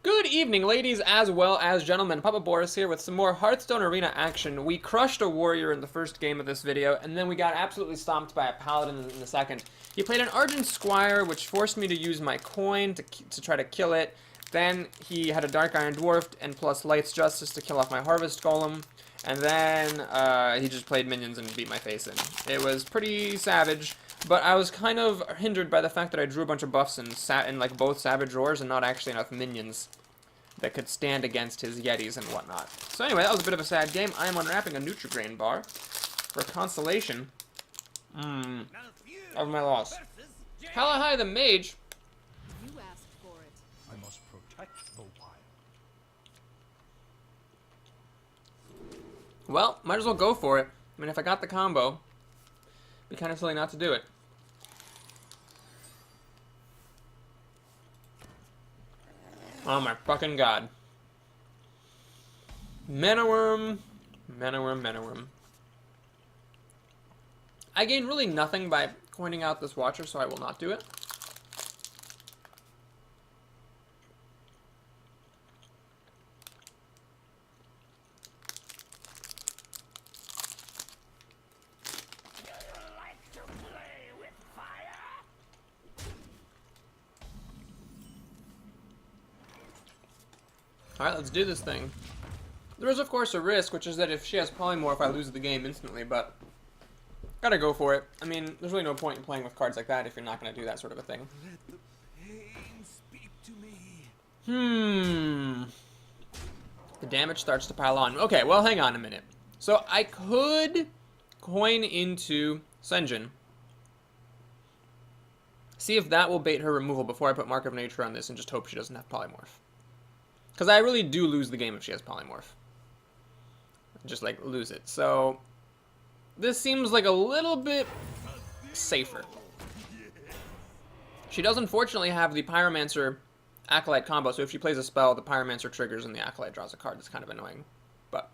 Good evening, ladies as well as gentlemen. Papa Boris here with some more Hearthstone Arena action. We crushed a warrior in the first game of this video, and then we got absolutely stomped by a paladin in the second. He played an Argent Squire, which forced me to use my coin to try to kill it. Then he had a Dark Iron Dwarf and plus Light's Justice to kill off my Harvest Golem. And then he just played minions and beat my face in. It was pretty savage, but I was kind of hindered by the fact that I drew a bunch of buffs and sat in like both Savage Roars and not actually enough minions that could stand against his Yetis and whatnot. So anyway, that was a bit of a sad game. I am unwrapping a Nutrigrain bar for consolation of my loss. Hella hi, the mage. You asked for it. I must protect the wild. Well, might as well go for it. I mean, if I got the combo, it'd be kind of silly not to do it. Oh my fucking god. Mana Worm. Mana Worm, Mana Worm. I gain really nothing by coining out this Watcher, so I will not do it. Alright, let's do this thing. There is, of course, a risk, which is that if she has Polymorph, I lose the game instantly, but gotta go for it. I mean, there's really no point in playing with cards like that if you're not going to do that sort of a thing. Let the pain speak to me. The damage starts to pile on. Okay, well, hang on a minute. So I could coin into Sen'jin. See if that will bait her removal before I put Mark of Nature on this and just hope she doesn't have Polymorph. Because I really do lose the game if she has Polymorph. Just, like, lose it. So, this seems like a little bit safer. She does, unfortunately, have the Pyromancer Acolyte combo, so if she plays a spell, the Pyromancer triggers and the Acolyte draws a card. That's kind of annoying. But,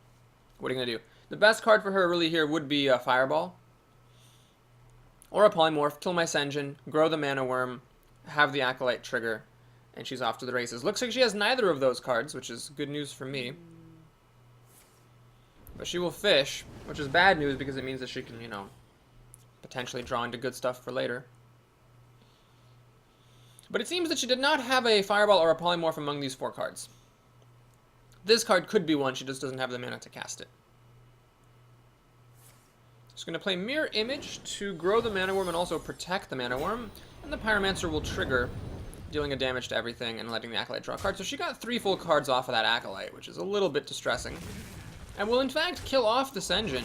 what are you going to do? The best card for her really here would be a Fireball. Or a Polymorph. Kill my Sen'jin, grow the Mana Worm, have the Acolyte trigger, and she's off to the races. Looks like she has neither of those cards, which is good news for me. But she will fish, which is bad news because it means that she can, you know, potentially draw into good stuff for later. But it seems that she did not have a Fireball or a Polymorph among these four cards. This card could be one, she just doesn't have the mana to cast it. Just going to play Mirror Image to grow the Mana Worm and also protect the Mana Worm. And the Pyromancer will trigger, dealing a damage to everything and letting the Acolyte draw a card. So she got 3 full cards off of that Acolyte, which is a little bit distressing. And will in fact kill off the Sen'jin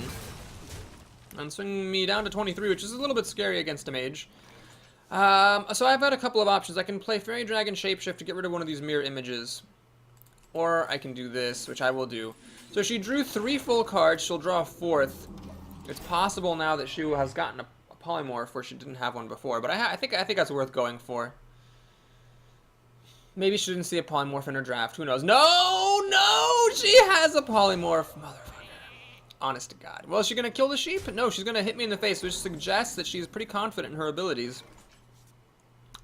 and swing me down to 23, which is a little bit scary against a mage. So I've got a couple of options. I can play Fairy Dragon Shapeshift to get rid of one of these Mirror Images. Or I can do this, which I will do. So she drew 3 full cards. She'll draw a 4th. It's possible now that she has gotten a Polymorph where she didn't have one before, but I think that's worth going for. Maybe she didn't see a Polymorph in her draft. Who knows? No! She has a Polymorph. Motherfucker. Honest to God. Well, is she going to kill the sheep? No, she's going to hit me in the face, which suggests that she's pretty confident in her abilities.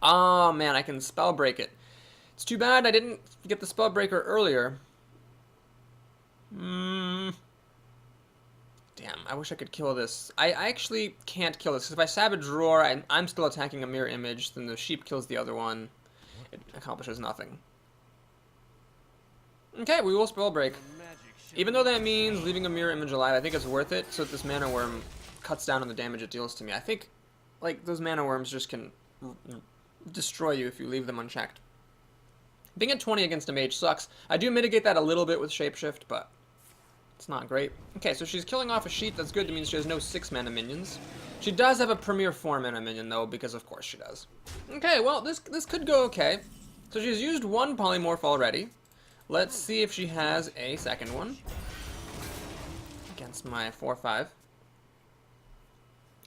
Oh, man, I can spell break it. It's too bad I didn't get the spell breaker earlier. Damn, I wish I could kill this. I actually can't kill this, because if I Savage Roar, I'm still attacking a Mirror Image, then the sheep kills the other one. It accomplishes nothing. Okay, we will spell break. Even though that means leaving a Mirror Image alive, I think it's worth it so that this Mana Worm cuts down on the damage it deals to me. I think, like, those Mana Worms just can destroy you if you leave them unchecked. Being at 20 against a mage sucks. I do mitigate that a little bit with Shapeshift, but it's not great. Okay, so she's killing off a sheep. That's good. That means she has no 6-mana minions. She does have a Premier 4-mana minion, though, because of course she does. Okay, well, this could go okay. So she's used 1 Polymorph already. Let's see if she has a second one. Against my 4/5.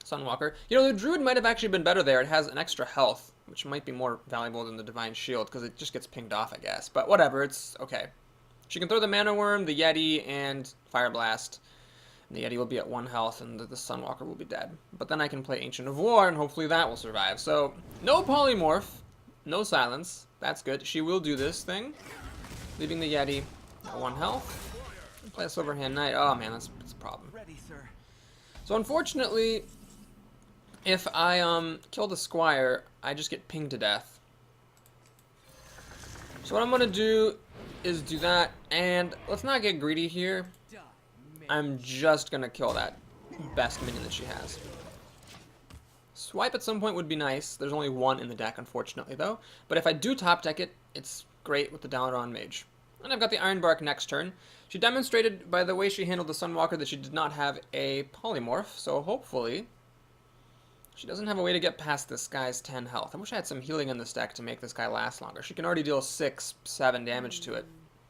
Sunwalker. You know, the Druid might have actually been better there. It has an extra health, which might be more valuable than the Divine Shield, because it just gets pinged off, I guess. But whatever, it's okay. She can throw the Mana Worm, the Yeti, and Fire Blast. And the Yeti will be at 1 health, and the Sunwalker will be dead. But then I can play Ancient of War, and hopefully that will survive. So, no Polymorph, no Silence. That's good. She will do this thing. Leaving the Yeti at 1 health. Play a Silverhand Knight. Oh man, that's a problem. Ready, sir. So unfortunately, if I kill the Squire, I just get pinged to death. So what I'm gonna do is do that, and let's not get greedy here. I'm just gonna kill that best minion that she has. Swipe at some point would be nice. There's only 1 in the deck, unfortunately, though. But if I do top deck it, it's great with the Dalaran Mage. And I've got the Ironbark next turn. She demonstrated by the way she handled the Sunwalker that she did not have a polymorph, so hopefully she doesn't have a way to get past this guy's 10 health. I wish I had some healing in this deck to make this guy last longer. She can already deal 6, 7 damage to it,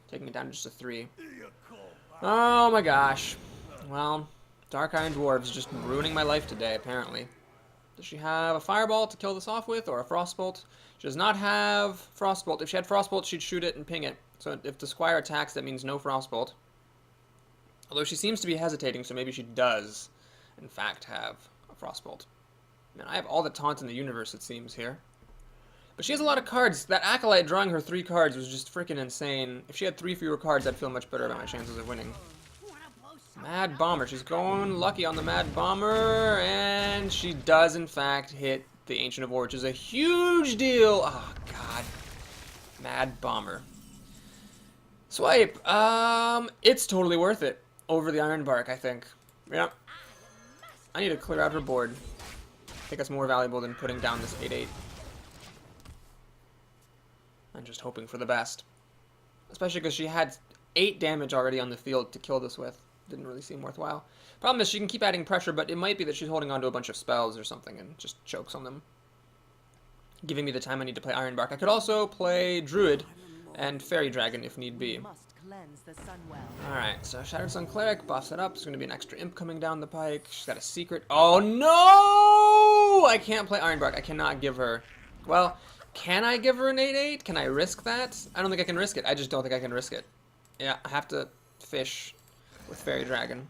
taking it down to just a 3. Oh my gosh. Well, Dark Iron Dwarves just ruining my life today, apparently. Does she have a Fireball to kill this off with, or a Frostbolt? She does not have Frostbolt. If she had Frostbolt, she'd shoot it and ping it. So if the Squire attacks, that means no Frostbolt. Although she seems to be hesitating, so maybe she does, in fact, have a Frostbolt. Man, I have all the taunt in the universe, it seems, here. But she has a lot of cards. That Acolyte drawing her 3 cards was just freaking insane. If she had 3 fewer cards, I'd feel much better about my chances of winning. Mad Bomber. She's going lucky on the Mad Bomber, and she does, in fact, hit the Ancient of War, which is a huge deal. Oh, God. Mad Bomber. Swipe. It's totally worth it over the Ironbark, I think. Yeah. I need to clear out her board. I think that's more valuable than putting down this 8/8. I'm just hoping for the best. Especially because she had 8 damage already on the field to kill this with. Didn't really seem worthwhile. Problem is she can keep adding pressure, but it might be that she's holding on to a bunch of spells or something and just chokes on them, giving me the time I need to play Ironbark. I could also play Druid and Fairy Dragon if need be. Alright, so Shattered Sun Cleric buffs it up. There's going to be an extra imp coming down the pike. She's got a secret. Oh no! I can't play Ironbark. I cannot give her... Well, can I give her an 8/8? Can I risk that? I don't think I can risk it. I just don't think I can risk it. Yeah, I have to fish with Fairy Dragon.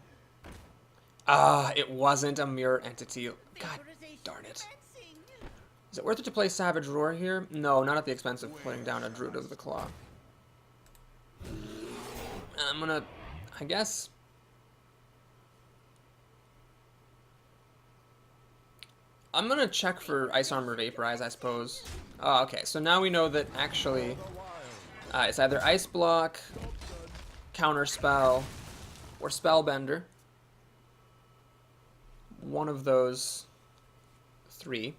It wasn't a mirror entity. God darn it. Is it worth it to play Savage Roar here? No, not at the expense of putting down a Druid of the Claw. I'm gonna, I guess... I'm gonna check for Ice Armor Vaporize, I suppose. Oh, okay, so now we know that actually it's either Ice Block, Counterspell, or Spellbender. One of those 3.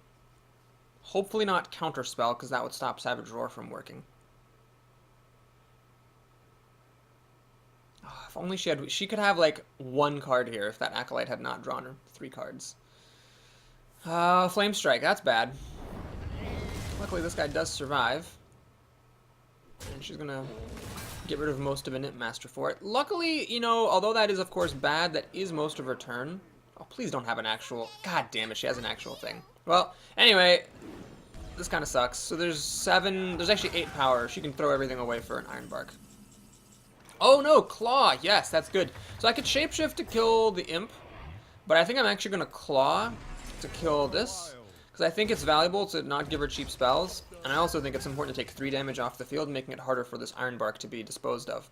Hopefully not Counterspell, because that would stop Savage Roar from working. Oh, if only she could have like 1 card here if that Acolyte had not drawn her 3 cards. Flame Strike, that's bad. Luckily this guy does survive. And she's gonna get rid of most of an Imp Master for it. Luckily, you know, although that is of course bad, that is most of her turn. Oh, please don't have an actual... God damn it, she has an actual thing. Well, anyway, this kind of sucks. So there's actually 8 power. She can throw everything away for an Ironbark. Oh no, Claw! Yes, that's good. So I could Shapeshift to kill the Imp, but I think I'm actually going to Claw to kill this, because I think it's valuable to not give her cheap spells, and I also think it's important to take 3 damage off the field, making it harder for this Ironbark to be disposed of.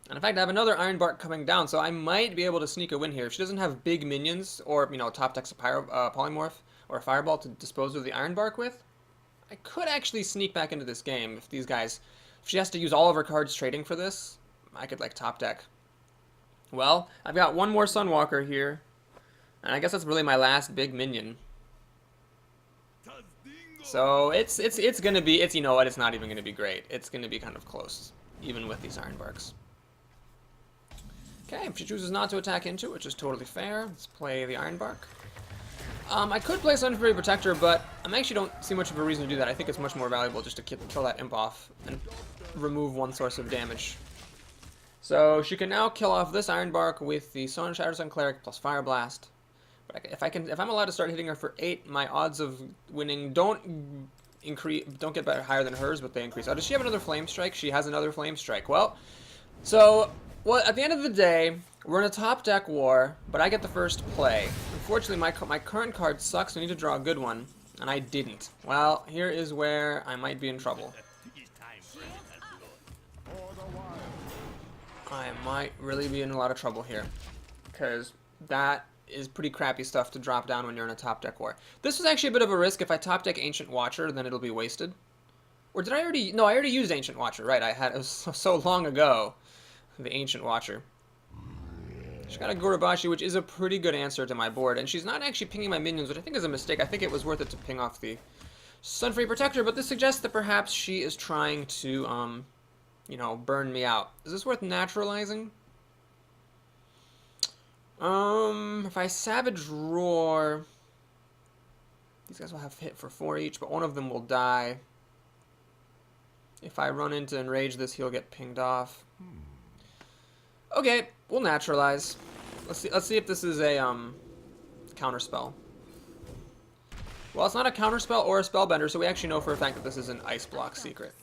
And in fact, I have another Ironbark coming down, so I might be able to sneak a win here. If she doesn't have big minions, or, you know, top decks a Polymorph, or a Fireball to dispose of the Ironbark with, I could actually sneak back into this game if these guys... If she has to use all of her cards trading for this, I could, like, top deck. Well, I've got 1 more Sunwalker here, and I guess that's really my last big minion. So it's gonna be, you know what, it's not even gonna be great. It's gonna be kind of close, even with these Ironbarks. Okay, if she chooses not to attack into it, which is totally fair, let's play the Ironbark. I could play Sun Fury Protector, but I actually don't see much of a reason to do that. I think it's much more valuable just to kill that Imp off and remove 1 source of damage. So she can now kill off this Ironbark with the Shattered Sun Cleric plus Fire Blast. But if I'm allowed to start hitting her for 8, my odds of winning don't get better higher than hers, but they increase. Oh, does she have another Flame Strike? She has another Flame Strike. Well, at the end of the day, we're in a top deck war, but I get the first play. Unfortunately, my current card sucks. I need to draw a good one, and I didn't. Well, here is where I might be in trouble. I might really be in a lot of trouble here. Because that is pretty crappy stuff to drop down when you're in a top deck war. This was actually a bit of a risk. If I top deck Ancient Watcher, then it'll be wasted. Or did I already... No, I already used Ancient Watcher. Right, I had... It was so long ago. The Ancient Watcher. She's got a Gorobashi, which is a pretty good answer to my board. And she's not actually pinging my minions, which I think is a mistake. I think it was worth it to ping off the Sunfree Protector. But this suggests that perhaps she is trying to, you know, burn me out. Is this worth naturalizing? If I Savage Roar... These guys will have hit for 4 each, but one of them will die. If I run into Enrage this, he'll get pinged off. Okay, we'll naturalize. Let's see if this is a counterspell. Well, it's not a counterspell or a spellbender, so we actually know for a fact that this is an ice block secret,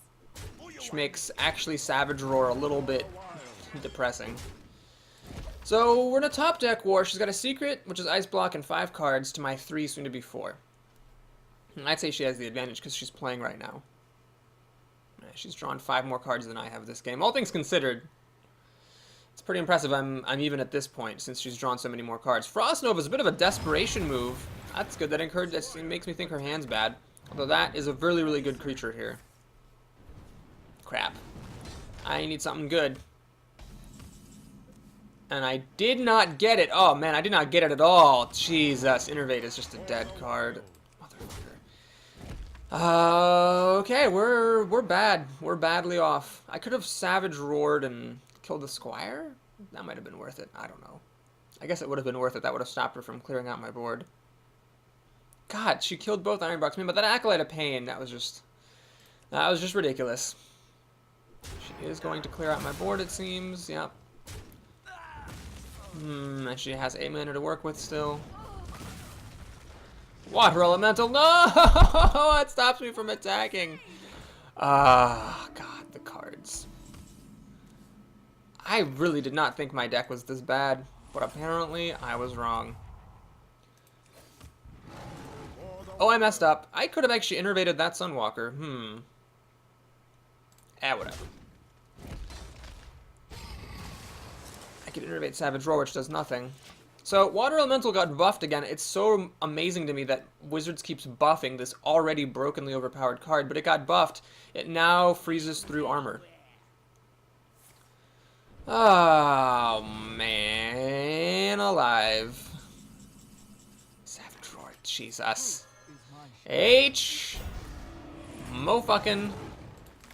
which makes actually Savage Roar a little bit depressing. So we're in a top deck war. She's got a secret, which is ice block, and 5 cards to my 3, soon to be 4. And I'd say she has the advantage because she's playing right now. She's drawn 5 more cards than I have this game. All things considered, it's pretty impressive I'm even at this point, since she's drawn so many more cards. Frost Nova is a bit of a desperation move. That's good. That makes me think her hand's bad. Although that is a really, really good creature here. Crap. I need something good. And I did not get it. Oh, man, I did not get it at all. Jesus. Innervate is just a dead card. Motherfucker. Okay, we're bad. We're badly off. I could have Savage Roared and killed the Squire? That might have been worth it. I don't know. I guess it would have been worth it. That would have stopped her from clearing out my board. God, she killed both Ironbarks. Man, but that Acolyte of Pain, that was just ridiculous. She is going to clear out my board, it seems. Yep. And she has 8 mana to work with still. Water Elemental, no! It stops me from attacking. Ah, God, the cards. I really did not think my deck was this bad, but apparently I was wrong. Oh, I messed up. I could have actually innervated that Sunwalker. Whatever. I could innervate Savage Roar, which does nothing. So, Water Elemental got buffed again. It's so amazing to me that Wizards keeps buffing this already brokenly overpowered card, but it got buffed. It now freezes through armor. Oh, man alive. Savage Roar, Jesus. H. Mo fucking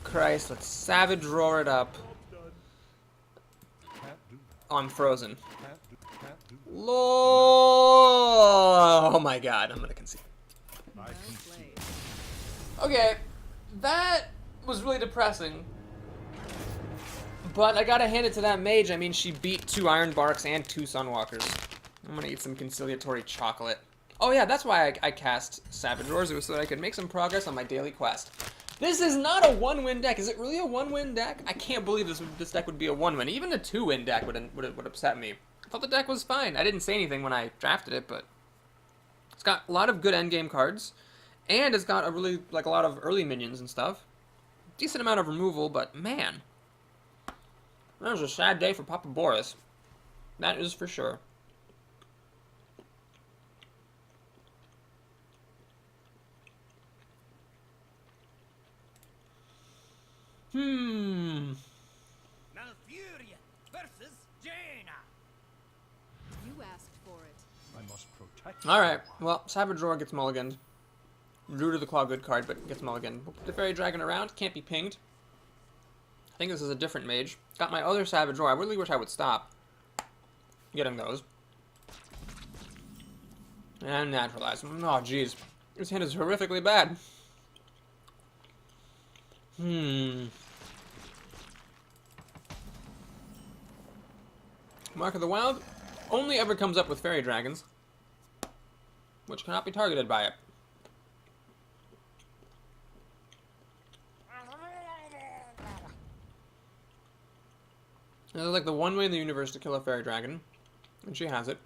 Christ, let's Savage Roar it up. Oh, I'm frozen. Lord. Oh my God, I'm gonna concede. Okay, that was really depressing. But I gotta hand it to that mage. I mean, she beat 2 Ironbarks and 2 Sunwalkers. I'm gonna eat some conciliatory chocolate. Oh yeah, that's why I cast Savage Roars. It was so that I could make some progress on my daily quest. This is not a 1-win deck. Is it really a 1-win deck? I can't believe this deck would be a 1-win. Even a 2-win deck would upset me. I thought the deck was fine. I didn't say anything when I drafted it, but it's got a lot of good endgame cards, and it's got a lot of early minions and stuff. Decent amount of removal, but man, that was a sad day for Papa Boris. That is for sure. Malfuria versus Jaina. You asked for it. I must protect. Alright, well, Savage Roar gets mulliganed. Druid of the Claw, good card, but gets mulliganed. The Fairy Dragon around, can't be pinged. I think this is a different mage. Got my other Savage Roar. I really wish I would stop getting those. And naturalize. Oh, jeez. This hand is horrifically bad. Mark of the Wild only ever comes up with Fairy Dragons, which cannot be targeted by it. This is like the one way in the universe to kill a Fairy Dragon, and she has it.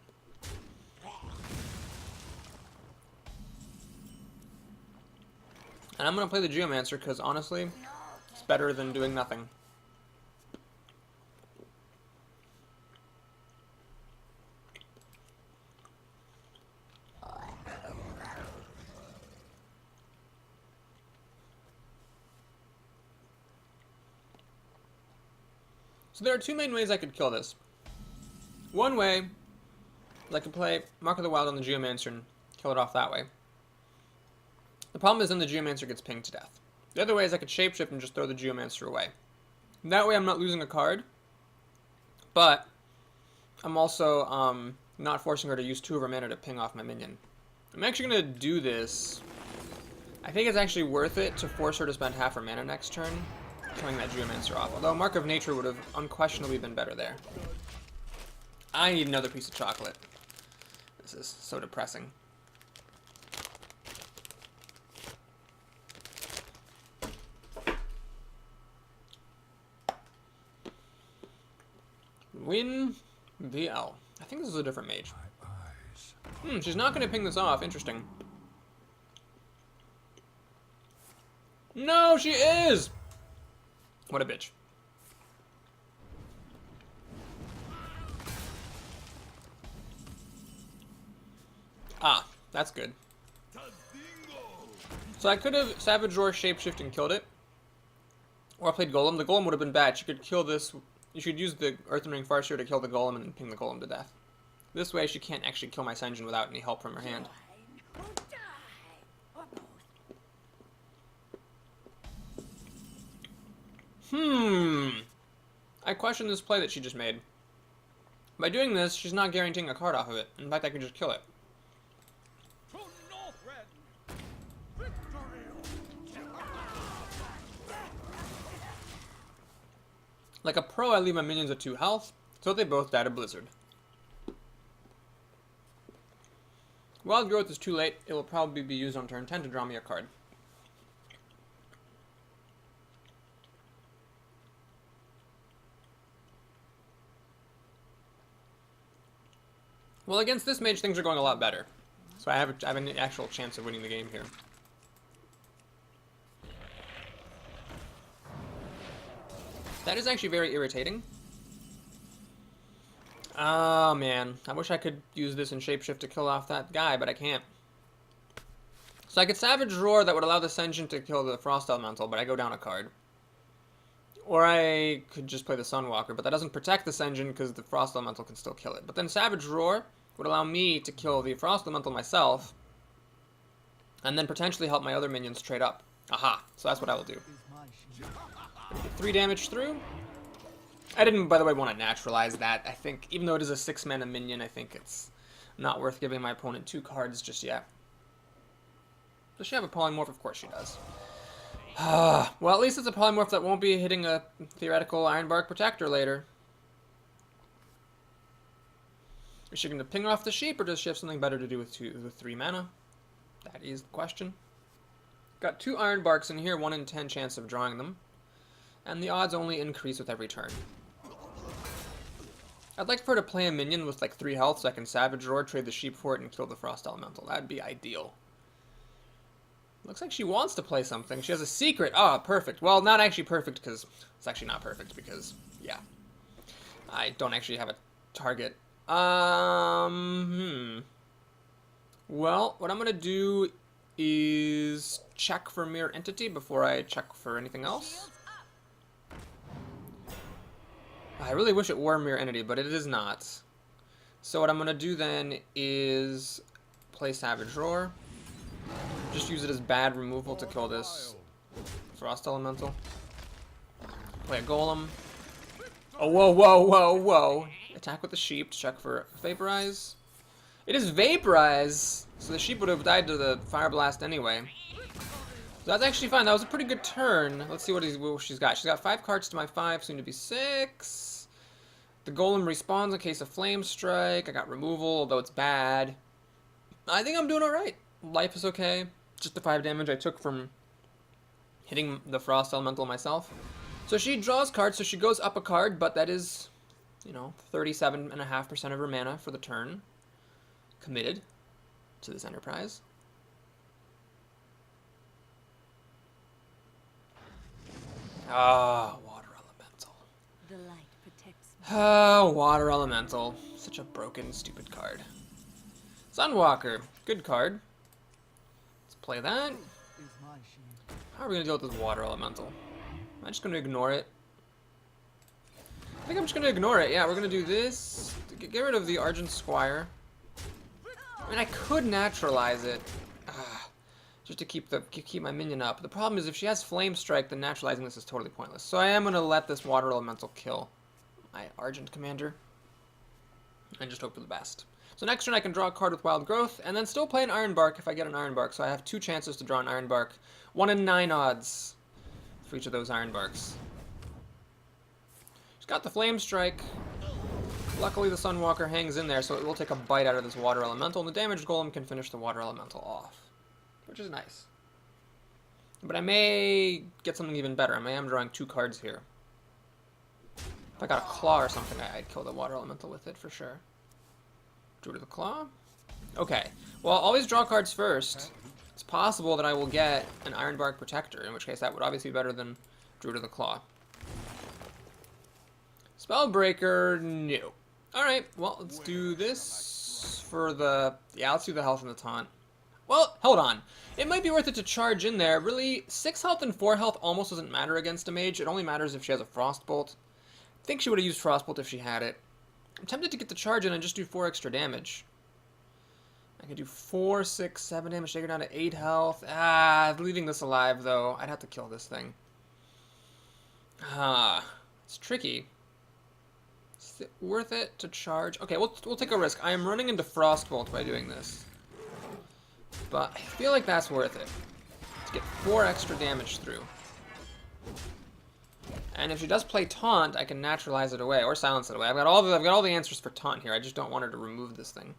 And I'm going to play the Geomancer because, honestly, it's better than doing nothing. So there are two main ways I could kill this. One way is I could play Mark of the Wild on the Geomancer and kill it off that way. The problem is then the Geomancer gets pinged to death. The other way is I could shapeshift and just throw the Geomancer away. That way I'm not losing a card, but I'm also not forcing her to use 2 of her mana to ping off my minion. I'm actually going to do this. I think it's actually worth it to force her to spend half her mana next turn, killing that Geomancer off. Although Mark of Nature would have unquestionably been better there. I need another piece of chocolate. This is so depressing. Win VL. I think this is a different mage. She's not going to ping this off. Interesting. No, she is! What a bitch. Ah, that's good. So I could have Savage Roar shapeshift and killed it. Or I played Golem. The Golem would have been bad. She could kill this. You should use the Earthen Ring Farseer to kill the Golem and then ping the Golem to death. This way she can't actually kill my Senjin without any help from her hand. I question this play that she just made. By doing this, she's not guaranteeing a card off of it. In fact, I could just kill it. Like a pro, I leave my minions at 2 health, so they both died of Blizzard. Wild Growth is too late. It will probably be used on turn 10 to draw me a card. Well, against this mage, things are going a lot better. So I have an actual chance of winning the game here. That is actually very irritating. Oh, man. I wish I could use this in Shapeshift to kill off that guy, but I can't. So I could Savage Roar that would allow the Senjin to kill the Frost Elemental, but I go down a card. Or I could just play the Sunwalker, but that doesn't protect the Senjin because the Frost Elemental can still kill it. But then Savage Roar would allow me to kill the Frost Elemental myself, and then potentially help my other minions trade up. Aha. So that's what I will do. 3 damage through. I didn't, by the way, want to naturalize that. I think, even though it is a 6-mana minion, I think it's not worth giving my opponent 2 cards just yet. Does she have a polymorph? Of course she does. Well, at least it's a polymorph that won't be hitting a theoretical Ironbark Protector later. Is she going to ping off the sheep, or does she have something better to do with 3 mana? That is the question. Got 2 Ironbarks in here, 1 in 10 chance of drawing them. And the odds only increase with every turn. I'd like for her to play a minion with like 3 health so I can Savage Roar, trade the sheep for it, and kill the Frost Elemental. That'd be ideal. Looks like she wants to play something. She has a secret. Ah, perfect. Well, not actually perfect, because it's actually not perfect, because, yeah. I don't actually have a target. Well, what I'm going to do is check for Mirror Entity before I check for anything else. I really wish it were Mirror Entity, but it is not. So what I'm going to do then is play Savage Roar. Just use it as bad removal to kill this Frost Elemental. Play a Golem. Oh, whoa, whoa, whoa, whoa. Attack with the sheep to check for Vaporize. It is Vaporize! So the sheep would have died to the Fire Blast anyway. So that's actually fine. That was a pretty good turn. Let's see what she's got. She's got 5 cards to my 5, soon to be 6. The Golem respawns in case of Flame Strike. I got removal, although it's bad. I think I'm doing alright. Life is okay. Just the 5 damage I took from hitting the Frost Elemental myself. So she draws cards, so she goes up a card, but that is, you know, 37.5% of her mana for the turn. Committed to this enterprise. Ah, Water Elemental. The light protects me. Ah, Water Elemental. Such a broken, stupid card. Sunwalker. Good card. Let's play that. How are we going to deal with this Water Elemental? Am I just going to ignore it? I think I'm just gonna ignore it. Yeah, we're gonna do this. Get rid of the Argent Squire. I mean, I could naturalize it. Just to keep my minion up. The problem is if she has Flame Strike, then naturalizing this is totally pointless. So I am going to let this Water Elemental kill my Argent Commander. And just hope for the best. So next turn I can draw a card with Wild Growth, and then still play an Iron Bark if I get an Iron Bark. So I have 2 chances to draw an Iron Bark. 1 in 9 odds for each of those Iron Barks. She's got the Flame Strike. Luckily the Sunwalker hangs in there, so it will take a bite out of this Water Elemental, and the Damaged Golem can finish the Water Elemental off. Which is nice. But I may get something even better. I am drawing 2 cards here. If I got a Claw or something, I'd kill the Water Elemental with it for sure. Druid of the Claw. Okay. Well, always draw cards first. It's possible that I will get an Ironbark Protector, in which case that would obviously be better than Druid of the Claw. Spellbreaker, no. Alright, well, let's do this for the... Yeah, let's do the health and the taunt. Well, hold on. It might be worth it to charge in there. Really, 6 health and 4 health almost doesn't matter against a mage. It only matters if she has a Frostbolt. I think she would have used Frostbolt if she had it. I'm tempted to get the charge in and just do 4 extra damage. I could do 4, 6, 7 damage, take her down to 8 health. Leaving this alive, though. I'd have to kill this thing. It's tricky. Is it worth it to charge? Okay, we'll take a risk. I am running into Frostbolt by doing this. But I feel like that's worth it. To get 4 extra damage through. And if she does play Taunt, I can naturalize it away or silence it away. I've got all the answers for Taunt here. I just don't want her to remove this thing.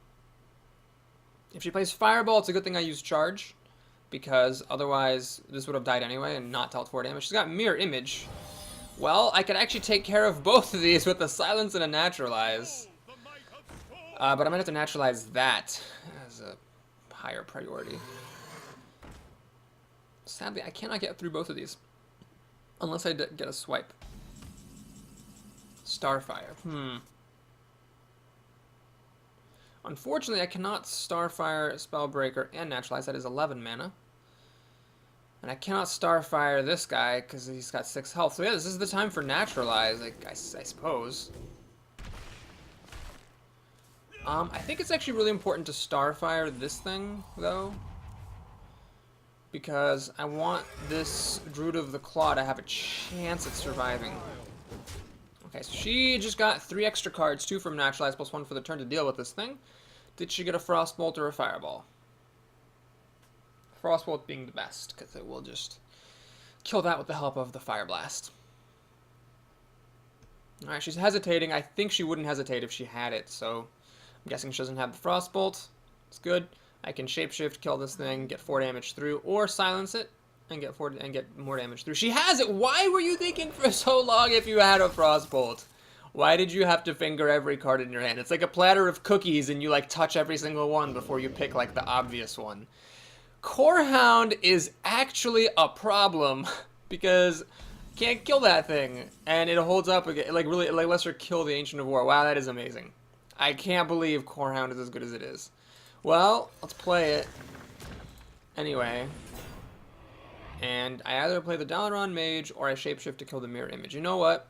If she plays Fireball, it's a good thing I use Charge, because otherwise this would have died anyway and not dealt 4 damage. She's got Mirror Image. Well, I could actually take care of both of these with a Silence and a Naturalize. But I might have to naturalize that as a higher priority. Sadly, I cannot get through both of these unless I get a swipe. Starfire. Unfortunately, I cannot Starfire, Spellbreaker, and Naturalize. That is 11 mana. And I cannot Starfire this guy because he's got 6 health. So yeah, this is the time for Naturalize, I suppose. I think it's actually really important to Starfire this thing, though. Because I want this Druid of the Claw to have a chance at surviving. Okay, so she just got 3 extra cards, 2 from Naturalize plus 1 for the turn to deal with this thing. Did she get a Frostbolt or a Fireball? Frostbolt being the best, because it will just kill that with the help of the Fire Blast. Alright, she's hesitating. I think she wouldn't hesitate if she had it, so I'm guessing she doesn't have the Frostbolt. It's good. I can Shapeshift, kill this thing, get 4 damage through, or silence it and get more damage through. She has it! Why were you thinking for so long if you had a Frostbolt? Why did you have to finger every card in your hand? It's like a platter of cookies and you like touch every single one before you pick like the obvious one. Corehound is actually a problem because can't kill that thing and it holds up again, like really, like lets her kill the Ancient of War. Wow, that is amazing. I can't believe Corehound is as good as it is. Well, let's play it anyway. And I either play the Dalaran Mage or I Shapeshift to kill the Mirror Image. You know what?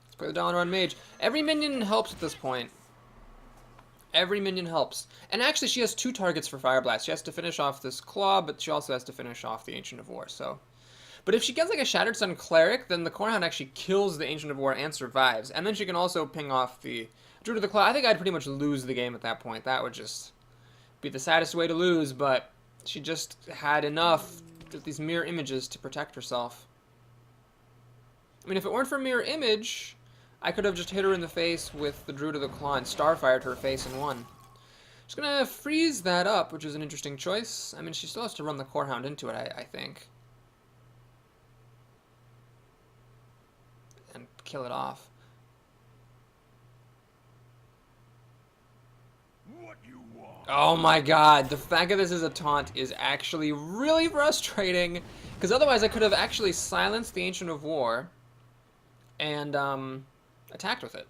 Let's play the Dalaran Mage. Every minion helps at this point. Every minion helps. And actually, she has 2 targets for Fire Blast. She has to finish off this Claw, but she also has to finish off the Ancient of War, so... But if she gets like a Shattered Sun Cleric, then the Corehound actually kills the Ancient of War and survives. And then she can also ping off the Druid of the Claw. I think I'd pretty much lose the game at that point. That would just be the saddest way to lose, but she just had enough of these mirror images to protect herself. I mean, if it weren't for Mirror Image, I could have just hit her in the face with the Druid of the Claw and Starfired her face and won. Just gonna freeze that up, which is an interesting choice. I mean, she still has to run the Corehound into it, I think. And kill it off. What you want? Oh my god, the fact that this is a taunt is actually really frustrating. Because otherwise I could have actually silenced the Ancient of War and attacked with it.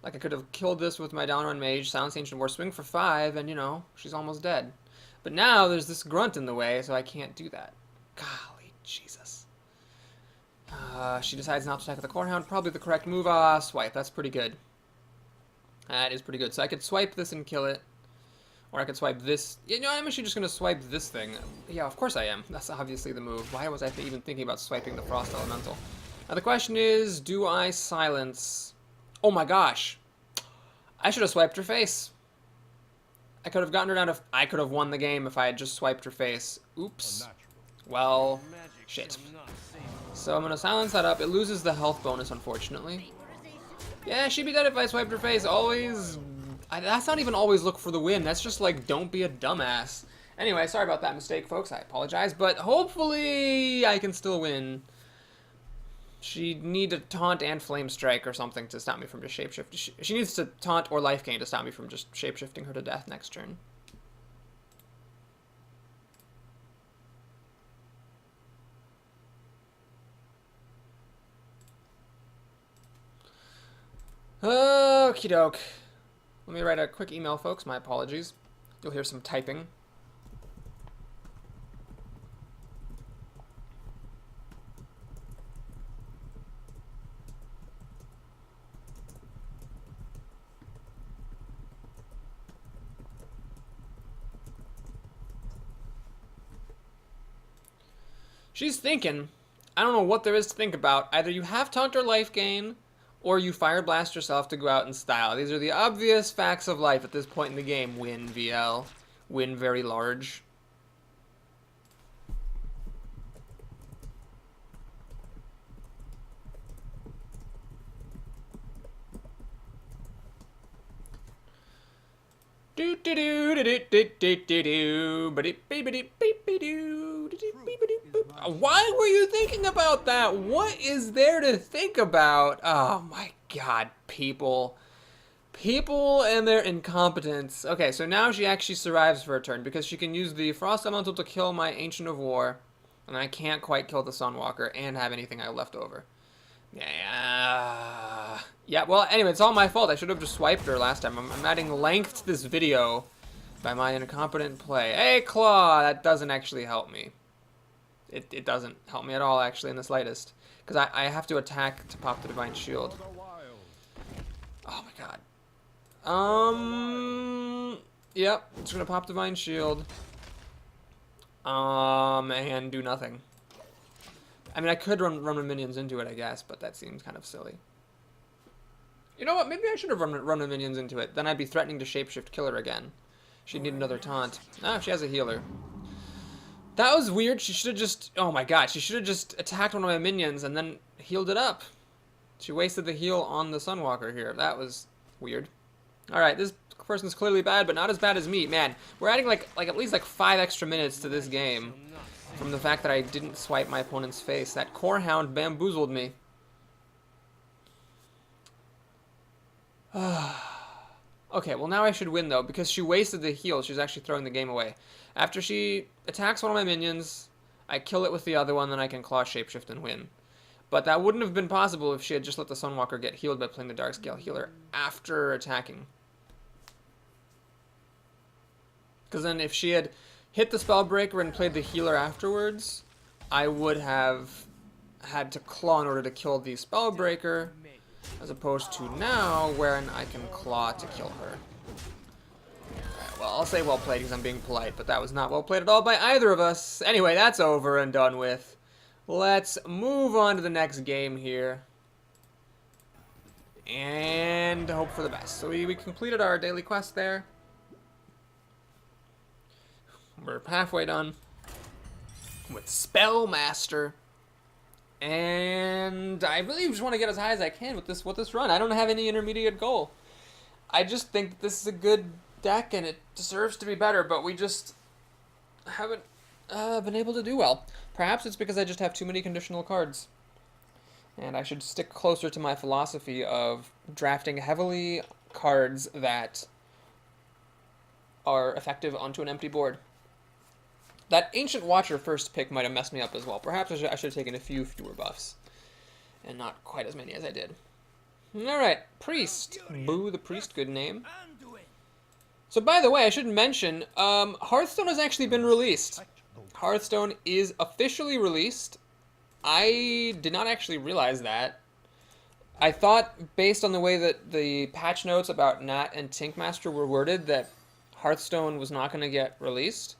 Like I could have killed this with my Dalaran Mage, silence the Ancient of War, swing for 5, and you know, she's almost dead. But now there's this grunt in the way, so I can't do that. Golly, Jesus. She decides not to attack the Corehound. Probably the correct move. Swipe. That's pretty good. That is pretty good. So I could swipe this and kill it. Or I could swipe this. You know, I'm actually just going to swipe this thing. Yeah, of course I am. That's obviously the move. Why was I even thinking about swiping the Frost Elemental? Now the question is, do I silence... Oh my gosh. I should have swiped her face. I could have gotten her down to... I could have won the game if I had just swiped her face. Oops. Well, shit. So I'm going to silence that up. It loses the health bonus, unfortunately. Yeah, she'd be dead if I swiped her face. Always... that's not even always look for the win. That's just like, don't be a dumbass. Anyway, sorry about that mistake, folks. I apologize. But hopefully I can still win. She'd need to taunt and flame strike or something to stop me from just shapeshift. She needs to taunt or life gain to stop me from just shapeshifting her to death next turn. Okie doke. Let me write a quick email, folks. My apologies. You'll hear some typing. She's thinking, I don't know what there is to think about. Either you have taunt or life gain, or you fire blast yourself to go out in style. These are the obvious facts of life at this point in the game. Win VL. Win very large. Why were you thinking about that? What is there to think about? Oh my god, people. People and their incompetence. Okay, so now she actually survives for a turn because she can use the Frost Elemental to kill my Ancient of War, and I can't quite kill the Sunwalker and have anything I left over. Yeah, well, anyway, it's all my fault. I should have just swiped her last time. I'm adding length to this video by my incompetent play. Hey, Claw! That doesn't actually help me. It doesn't help me at all, actually, in the slightest. Because I have to attack to pop the Divine Shield. Oh, my God. Yep, it's going to pop Divine Shield. And do nothing. I mean, I could run my minions into it, I guess, but that seems kind of silly. You know what? Maybe I should have run my minions into it. Then I'd be threatening to shapeshift kill her again. She'd need another taunt. Ah, she has a healer. That was weird. She should have just... Oh my god. She should have just attacked one of my minions and then healed it up. She wasted the heal on the Sunwalker here. That was weird. Alright, this person's clearly bad, but not as bad as me. Man, we're adding like at least like 5 extra minutes to this game. From the fact that I didn't swipe my opponent's face. That Corehound bamboozled me. Okay, well now I should win though, because she wasted the heal. She's actually throwing the game away. After she attacks one of my minions, I kill it with the other one, then I can claw shapeshift and win. But that wouldn't have been possible if she had just let the Sunwalker get healed by playing the Darkscale healer after attacking. Because then if she had hit the Spellbreaker and played the healer afterwards, I would have had to claw in order to kill the Spellbreaker, as opposed to now, wherein I can claw to kill her. Alright, well, I'll say well played because I'm being polite, but that was not well played at all by either of us. Anyway, that's over and done with. Let's move on to the next game here. And hope for the best. So we completed our daily quest there. We're halfway done with Spellmaster. And I really just want to get as high as I can with this run. I don't have any intermediate goal. I just think that this is a good deck and it deserves to be better, but we just haven't been able to do well. Perhaps it's because I just have too many conditional cards. And I should stick closer to my philosophy of drafting heavily cards that are effective onto an empty board. That Ancient Watcher first pick might have messed me up as well. Perhaps I should have taken a few fewer buffs. And not quite as many as I did. Alright, Priest. Boo the Priest, good name. So by the way, I should mention, Hearthstone has actually been released. Hearthstone is officially released. I did not actually realize that. I thought, based on the way that the patch notes about Nat and Tinkmaster were worded, that Hearthstone was not going to get released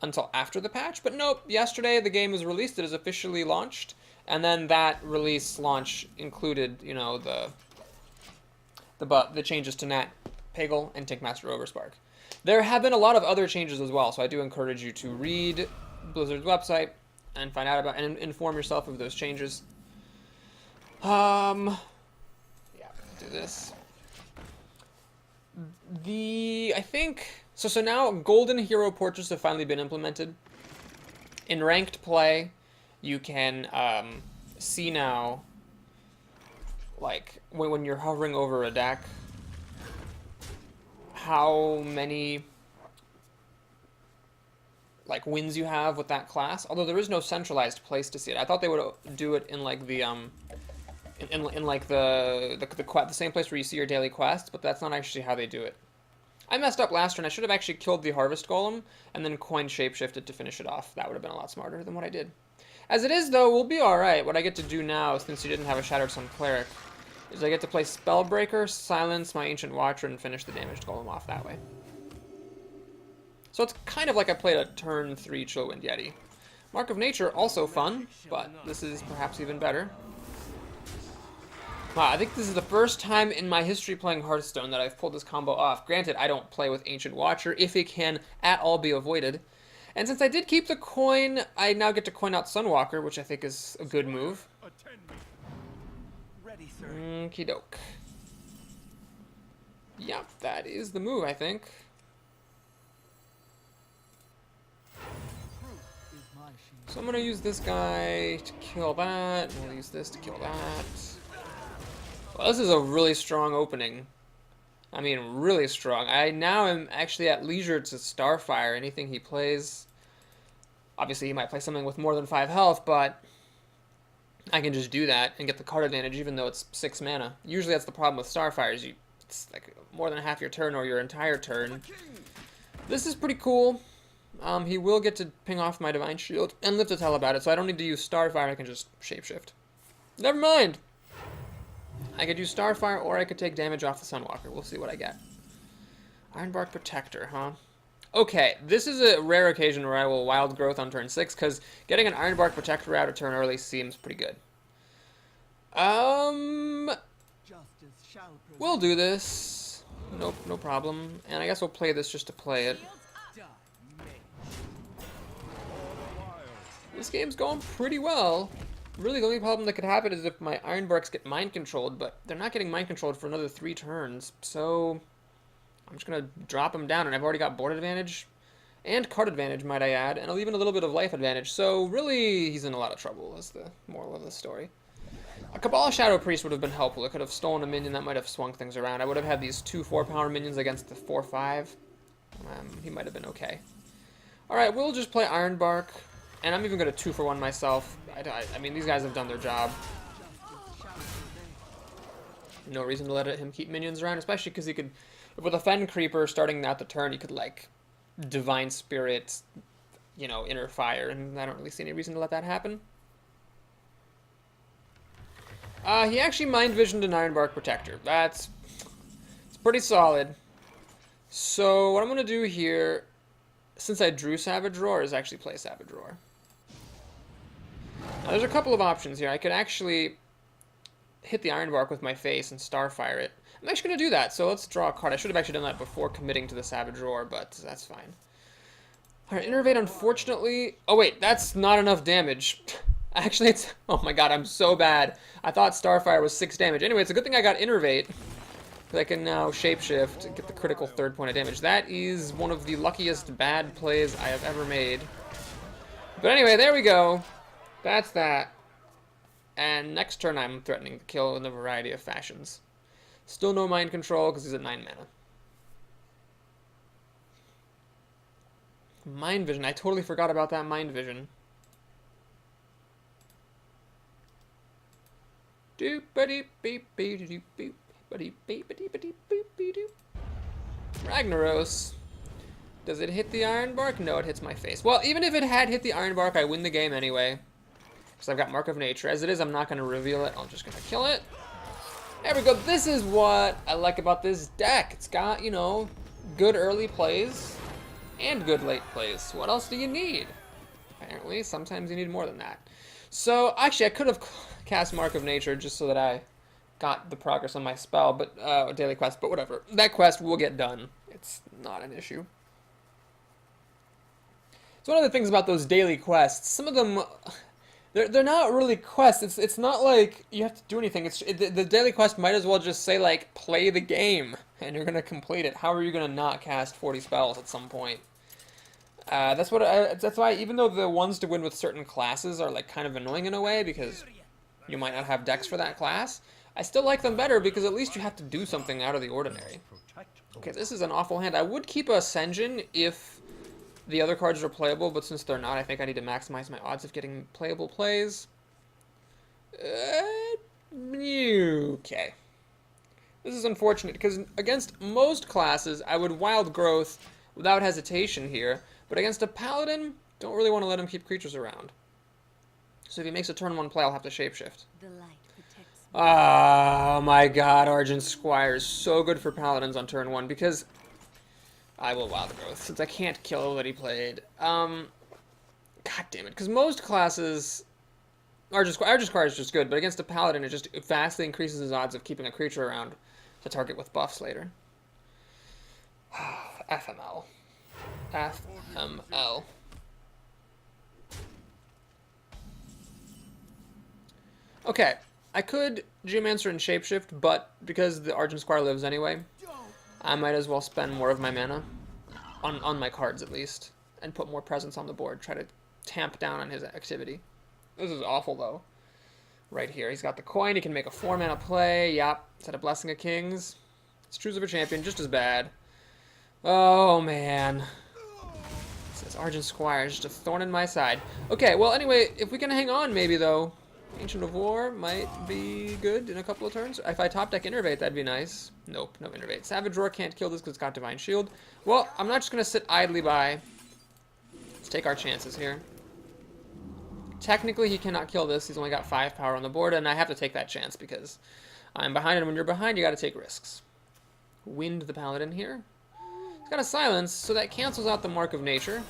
until after the patch. But nope, yesterday the game was released. It is officially launched. And then that release launch included, you know, the changes to Nat, Pagel, and Tinkmaster Overspark. There have been a lot of other changes as well, so I do encourage you to read Blizzard's website and find out about and inform yourself of those changes. Yeah, do this. I think so now golden hero portraits have finally been implemented. In ranked play, you can see now, like when you're hovering over a deck, how many like wins you have with that class. Although there is no centralized place to see it. I thought they would do it in like the in like the same place where you see your daily quests, but that's not actually how they do it. I messed up last turn. I should have actually killed the Harvest Golem and then coin shapeshifted to finish it off. That would have been a lot smarter than what I did. As it is, though, we'll be alright. What I get to do now, since you didn't have a Shattered Sun Cleric, is I get to play Spellbreaker, silence my Ancient Watcher, and finish the damaged Golem off that way. So it's kind of like I played a turn 3 Chillwind Yeti. Mark of Nature, also fun, but this is perhaps even better. Wow, I think this is the first time in my history playing Hearthstone that I've pulled this combo off. Granted, I don't play with Ancient Watcher if it can at all be avoided. And since I did keep the coin, I now get to coin out Sunwalker, which I think is a good move. Okie doke. Yep, that is the move, I think. So I'm going to use this guy to kill that, and we'll use this to kill that. Well, this is a really strong opening. I mean, really strong. I now am actually at leisure to Starfire anything he plays. Obviously, he might play something with more than 5 health, but I can just do that and get the card advantage even though it's 6 mana. Usually that's the problem with Starfires. It's like more than half your turn or your entire turn. This is pretty cool. He will get to ping off my Divine Shield and live to tell about it, so I don't need to use Starfire. I can just shapeshift. Never mind. I could use Starfire, or I could take damage off the Sunwalker. We'll see what I get. Ironbark Protector, huh? Okay, this is a rare occasion where I will Wild Growth on turn 6, because getting an Ironbark Protector out a turn early seems pretty good. We'll do this. Nope, no problem. And I guess we'll play this just to play it. This game's going pretty well. Really, the only problem that could happen is if my Ironbarks get mind controlled, but they're not getting mind controlled for another 3 turns, so I'm just gonna drop them down, and I've already got board advantage and card advantage, might I add, and even a little bit of life advantage. So really, he's in a lot of trouble. Is the moral of the story. A Cabal Shadow Priest would have been helpful. It could have stolen a minion that might have swung things around. I would have had these 2 4-power minions against the 4-5. He might have been okay. All right, we'll just play Ironbark. And I'm even going to 2-for-1 myself. I mean, these guys have done their job. No reason to let him keep minions around, especially because he could, with a Fen Creeper starting out the turn, he could, like, Divine Spirit, you know, Inner Fire, and I don't really see any reason to let that happen. He actually Mind Visioned an Ironbark Protector. It's pretty solid. So, what I'm going to do here, since I drew Savage Roar, is actually play Savage Roar. Now, there's a couple of options here. I could actually hit the Ironbark with my face and Starfire it. I'm actually going to do that, so let's draw a card. I should have actually done that before committing to the Savage Roar, but that's fine. Alright, Innervate, unfortunately... Oh, wait, that's not enough damage. Actually, it's... Oh my god, I'm so bad. I thought Starfire was 6 damage. Anyway, it's a good thing I got Innervate. I can now shapeshift and get the critical 3rd point of damage. That is one of the luckiest bad plays I have ever made. But anyway, there we go. That's that. And next turn I'm threatening to kill in a variety of fashions. Still no mind control because he's at 9 mana. Mind Vision. I totally forgot about that Mind Vision. Doop-a-doop-beep-beep-doop-beep. Ragnaros. Does it hit the Ironbark? No, it hits my face. Well, even if it had hit the Ironbark, I win the game anyway. Because I've got Mark of Nature. As it is, I'm not going to reveal it. I'm just going to kill it. There we go. This is what I like about this deck. It's got, you know, good early plays and good late plays. What else do you need? Apparently, sometimes you need more than that. So, actually, I could have cast Mark of Nature just so that I got the progress on my spell, but daily quest, but whatever. That quest will get done. It's not an issue. So one of the things about those daily quests, some of them, they're not really quests. It's not like you have to do anything. The daily quest might as well just say, like, play the game, and you're gonna complete it. How are you gonna not cast 40 spells at some point? That's why even though the ones to win with certain classes are like kind of annoying in a way because you might not have decks for that class, I still like them better because at least you have to do something out of the ordinary. Okay, this is an awful hand. I would keep a Sen'jin if the other cards are playable, but since they're not, I think I need to maximize my odds of getting playable plays. Okay. This is unfortunate because against most classes, I would Wild Growth without hesitation here, but against a Paladin, don't really want to let him keep creatures around. So if he makes a turn 1 play, I'll have to shapeshift. The light protects me. Oh my god, Argent Squire is so good for Paladins on turn 1 because I will Wild Growth since I can't kill what he played. God damn it, because most classes, Argent Squire is just good, but against a Paladin, it vastly increases his odds of keeping a creature around to target with buffs later. FML. FML. Okay, I could Geomancer and Shapeshift, but because the Argent Squire lives anyway, I might as well spend more of my mana, on my cards at least, and put more presence on the board, try to tamp down on his activity. This is awful, though. Right here, he's got the coin, he can make a 4-mana play, yep, set a Blessing of Kings. It's Truce of a Champion, just as bad. Oh, man. This Argent Squire is just a thorn in my side. Okay, well, anyway, if we can hang on, maybe, though. Ancient of War might be good in a couple of turns. If I top deck Innervate, that'd be nice. Nope, no Innervate. Savage Roar can't kill this because it's got Divine Shield. Well, I'm not just going to sit idly by. Let's take our chances here. Technically, he cannot kill this. He's only got 5 power on the board, and I have to take that chance because I'm behind, and when you're behind, you got to take risks. Wind the Paladin here. He's got a Silence, so that cancels out the Mark of Nature.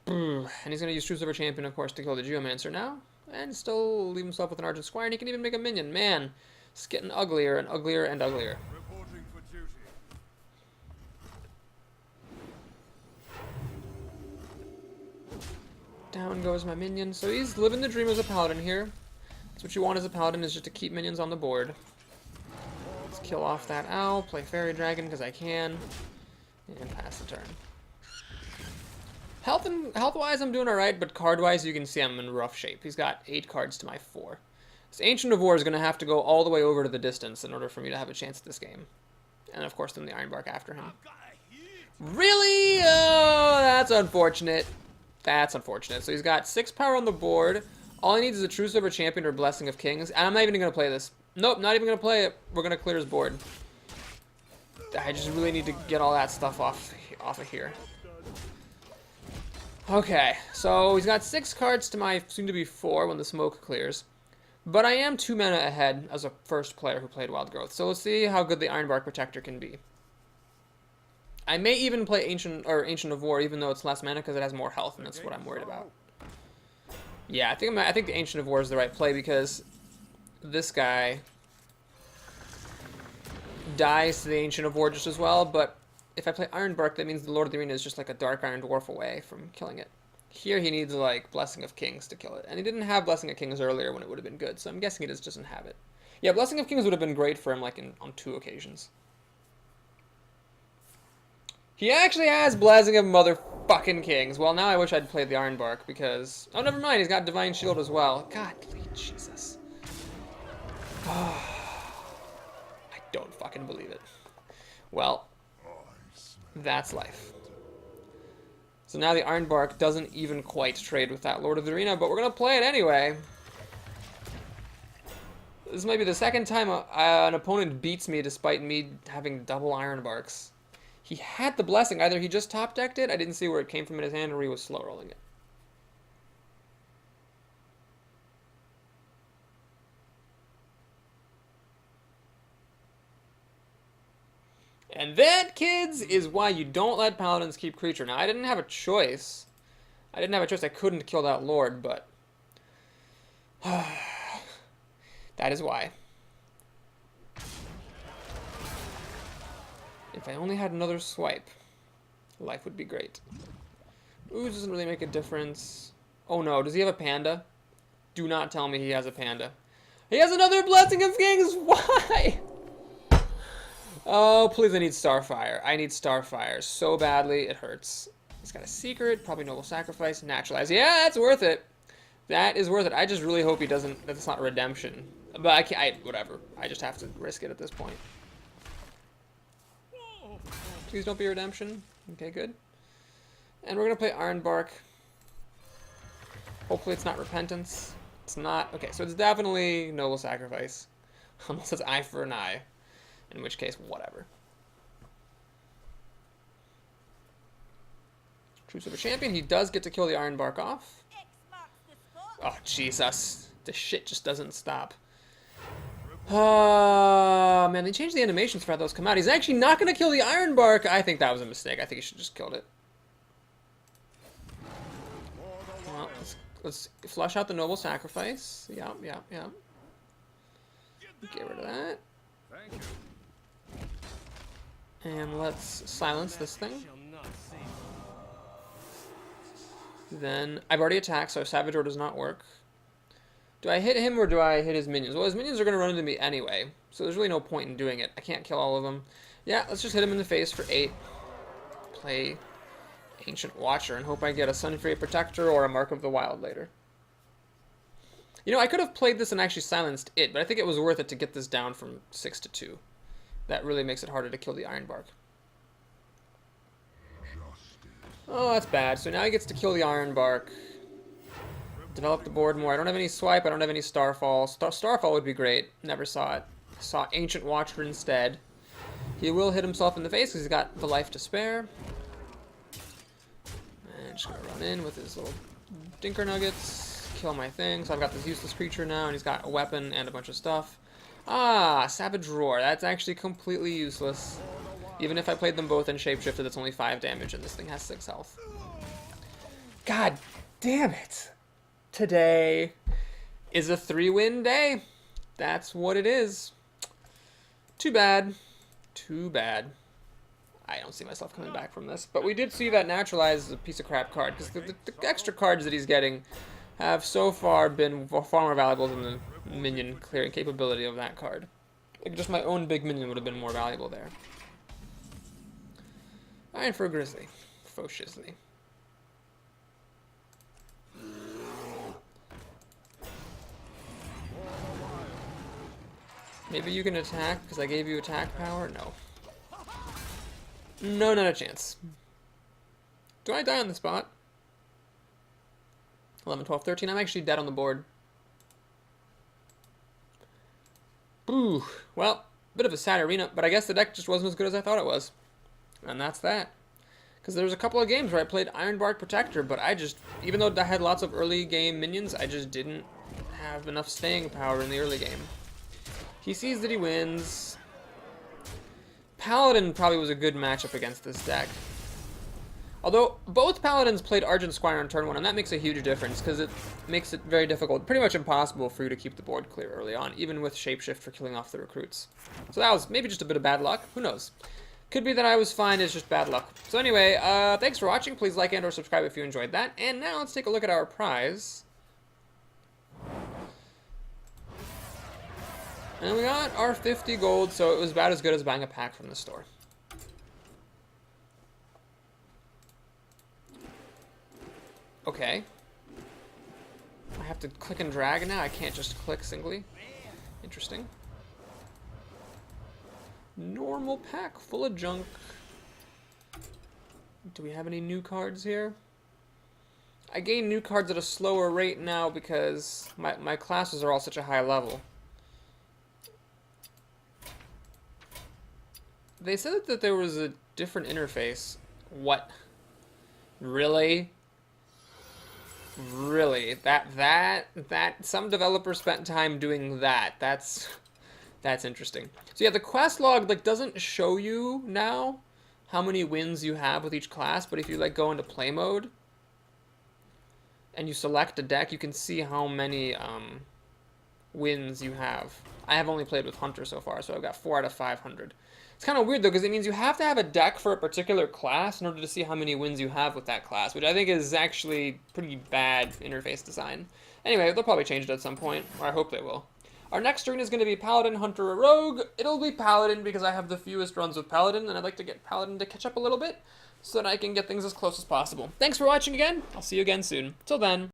And he's going to use Truce of a Champion, of course, to kill the Geomancer now. And still leave himself with an Argent Squire, and he can even make a minion. Man, it's getting uglier and uglier and uglier. Reporting for duty. Down goes my minion. So he's living the dream as a Paladin here. That's what you want as a Paladin, is just to keep minions on the board. Let's kill off that Owl, play Fairy Dragon because I can, and pass the turn. Health-wise, I'm doing alright, but card-wise, you can see I'm in rough shape. He's got 8 cards to my 4. This Ancient of War is going to have to go all the way over to the distance in order for me to have a chance at this game. And, of course, then the Ironbark after him. Really? Oh, that's unfortunate. That's unfortunate. So he's got 6 power on the board. All he needs is a Truce over Champion or Blessing of Kings. And I'm not even going to play this. Nope, not even going to play it. We're going to clear his board. I just really need to get all that stuff off of here. Okay, so he's got 6 cards to my soon-to-be 4 when the smoke clears. But I am 2 mana ahead as a first player who played Wild Growth. So let's see how good the Ironbark Protector can be. I may even play Ancient of War, even though it's less mana, because it has more health, and that's what I'm worried about. Yeah, I think the Ancient of War is the right play, because this guy dies to the Ancient of War just as well, but if I play Ironbark, that means the Lord of the Arena is just like a Dark Iron Dwarf away from killing it. Here he needs, like, Blessing of Kings to kill it. And he didn't have Blessing of Kings earlier when it would have been good, so I'm guessing he just doesn't have it. Yeah, Blessing of Kings would have been great for him, like, on 2 occasions. He actually has Blessing of Motherfucking Kings. Well, now I wish I'd played the Ironbark, because... Oh, never mind, he's got Divine Shield as well. God, Jesus. I don't fucking believe it. Well... That's life. So now the Ironbark doesn't even quite trade with that Lord of the Arena, but we're going to play it anyway. This might be the second time an opponent beats me despite me having double Ironbarks. He had the Blessing. Either he just top-decked it, I didn't see where it came from in his hand, or he was slow-rolling it. And that, kids, is why you don't let paladins keep creature. Now, I didn't have a choice. I couldn't kill that lord, but that is why. If I only had another swipe, life would be great. Ooze doesn't really make a difference. Oh no, does he have a panda? Do not tell me he has a panda. He has another Blessing of Kings! Why? Oh, please, I need Starfire. I need Starfire so badly, it hurts. He's got a secret, probably Noble Sacrifice, Naturalize. Yeah, that's worth it. That is worth it. I just really hope he doesn't, that's not Redemption. But I can't, whatever. I just have to risk it at this point. Please don't be Redemption. Okay, good. And we're going to play Ironbark. Hopefully it's not Repentance. It's not. Okay, so it's definitely Noble Sacrifice. Unless it's Eye for an Eye. In which case, whatever. Truce of a Champion. He does get to kill the Ironbark off. Oh, Jesus. The shit just doesn't stop. Oh, man, they changed the animations for how those come out. He's actually not going to kill the Ironbark. I think that was a mistake. I think he should just killed it. Well, let's flush out the Noble Sacrifice. Yeah. Get rid of that. And let's silence this thing. Then, I've already attacked, so Savage Roar does not work. Do I hit him or do I hit his minions? Well, his minions are going to run into me anyway, so there's really no point in doing it. I can't kill all of them. Yeah, let's just hit him in the face for 8. Play Ancient Watcher and hope I get a Sunfury Protector or a Mark of the Wild later. You know, I could have played this and actually silenced it, but I think it was worth it to get this down from 6 to 2. That really makes it harder to kill the Ironbark. Oh, that's bad. So now he gets to kill the Ironbark. Develop the board more. I don't have any swipe. I don't have any Starfall. Starfall would be great. Never saw it. Saw Ancient Watcher instead. He will hit himself in the face because he's got the life to spare. And just gonna run in with his little Dinker Nuggets. Kill my thing. So I've got this useless creature now, and he's got a weapon and a bunch of stuff. Ah, Savage Roar. That's actually completely useless. Even if I played them both in Shapeshifted, it's only 5 damage, and this thing has 6 health. God damn it. Today is a 3-win day. That's what it is. Too bad. Too bad. I don't see myself coming back from this. But we did see that Naturalize is a piece of crap card, because the extra cards that he's getting have so far been far more valuable than the minion clearing capability of that card. Like, just my own big minion would have been more valuable there. Iron for a Grizzly. Faux Shizzly. Maybe you can attack because I gave you attack power? No. No, not a chance. Do I die on the spot? 11, 12, 13. I'm actually dead on the board. Ooh. Well, bit of a sad arena, but I guess the deck just wasn't as good as I thought it was. And that's that. Because there was a couple of games where I played Ironbark Protector, but I just, even though I had lots of early game minions, I just didn't have enough staying power in the early game. He sees that he wins. Paladin probably was a good matchup against this deck. Although, both Paladins played Argent Squire on turn 1, and that makes a huge difference, because it makes it very difficult, pretty much impossible for you to keep the board clear early on, even with Shapeshift for killing off the recruits. So that was maybe just a bit of bad luck. Who knows? Could be that I was fine, it's just bad luck. So anyway, thanks for watching. Please like and or subscribe if you enjoyed that. And now let's take a look at our prize. And we got our 50 gold, so it was about as good as buying a pack from the store. Okay. I have to click and drag now. I can't just click singly. Interesting. Normal pack full of junk. Do we have any new cards here? I gain new cards at a slower rate now because my classes are all such a high level. They said that there was a different interface. What? Really? Really? That some developer spent time doing that. That's That's interesting. So yeah, the quest log like doesn't show you now how many wins you have with each class, but if you like go into play mode and you select a deck, you can see how many wins you have. I have only played with Hunter so far, so I've got 4 out of 500. It's kind of weird though, because it means you have to have a deck for a particular class in order to see how many wins you have with that class, which I think is actually pretty bad interface design. Anyway, they'll probably change it at some point, or I hope they will. Our next turn is going to be Paladin, Hunter, or Rogue. It'll be Paladin because I have the fewest runs with Paladin, and I'd like to get Paladin to catch up a little bit so that I can get things as close as possible. Thanks for watching again. I'll see you again soon. Till then.